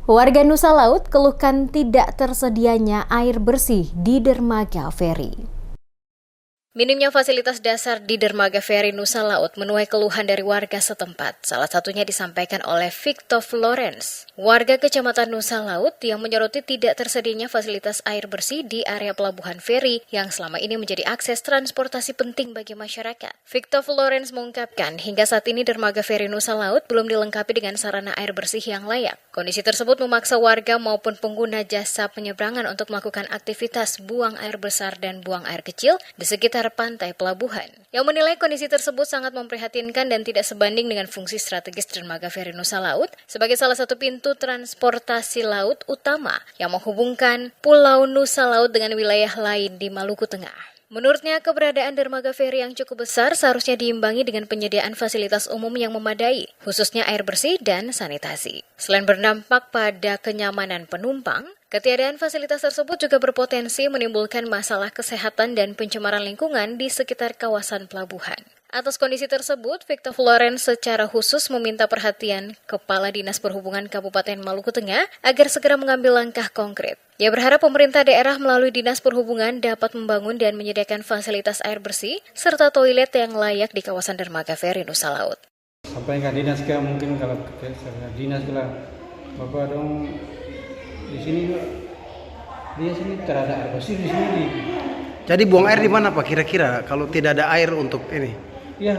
Warga Nusa Laut keluhkan tidak tersedianya air bersih di dermaga feri. Minimnya fasilitas dasar di dermaga feri Nusa Laut menuai keluhan dari warga setempat. Salah satunya disampaikan oleh Victor Florence, warga Kecamatan Nusa Laut yang menyoroti tidak tersedianya fasilitas air bersih di area pelabuhan feri yang selama ini menjadi akses transportasi penting bagi masyarakat. Victor Florence mengungkapkan hingga saat ini dermaga feri Nusa Laut belum dilengkapi dengan sarana air bersih yang layak. Kondisi tersebut memaksa warga maupun pengguna jasa penyeberangan untuk melakukan aktivitas buang air besar dan buang air kecil di sekitar pantai pelabuhan, yang menilai kondisi tersebut sangat memprihatinkan dan tidak sebanding dengan fungsi strategis dermaga feri Nusa Laut sebagai salah satu pintu transportasi laut utama yang menghubungkan Pulau Nusa Laut dengan wilayah lain di Maluku Tengah. Menurutnya, keberadaan dermaga feri yang cukup besar seharusnya diimbangi dengan penyediaan fasilitas umum yang memadai, khususnya air bersih dan sanitasi. Selain berdampak pada kenyamanan penumpang, ketiadaan fasilitas tersebut juga berpotensi menimbulkan masalah kesehatan dan pencemaran lingkungan di sekitar kawasan pelabuhan. Atas kondisi tersebut, Victor Florence secara khusus meminta perhatian Kepala Dinas Perhubungan Kabupaten Maluku Tengah agar segera mengambil langkah konkret. Ia berharap pemerintah daerah melalui Dinas Perhubungan dapat membangun dan menyediakan fasilitas air bersih serta toilet yang layak di kawasan dermaga feri Nusa Laut. Sampai ke dinas ke mungkin kalau ke dinas ke lah, Bapak dong di sini juga, dia sini terada air bersih di sini. Jadi buang air di mana Pak kira-kira kalau tidak ada air untuk ini? Ya,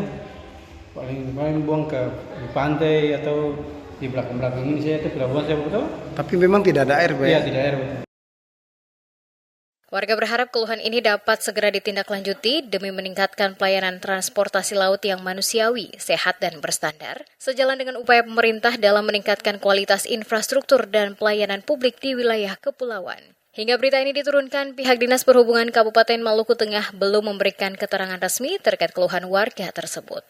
paling buang ke di pantai atau di belakang ini saya itu pelabuhan saya betul. Tapi memang tidak ada air, Pak. Iya, tidak ada air. Warga berharap keluhan ini dapat segera ditindaklanjuti demi meningkatkan pelayanan transportasi laut yang manusiawi, sehat, dan berstandar, sejalan dengan upaya pemerintah dalam meningkatkan kualitas infrastruktur dan pelayanan publik di wilayah kepulauan. Hingga berita ini diturunkan, pihak Dinas Perhubungan Kabupaten Maluku Tengah belum memberikan keterangan resmi terkait keluhan warga tersebut.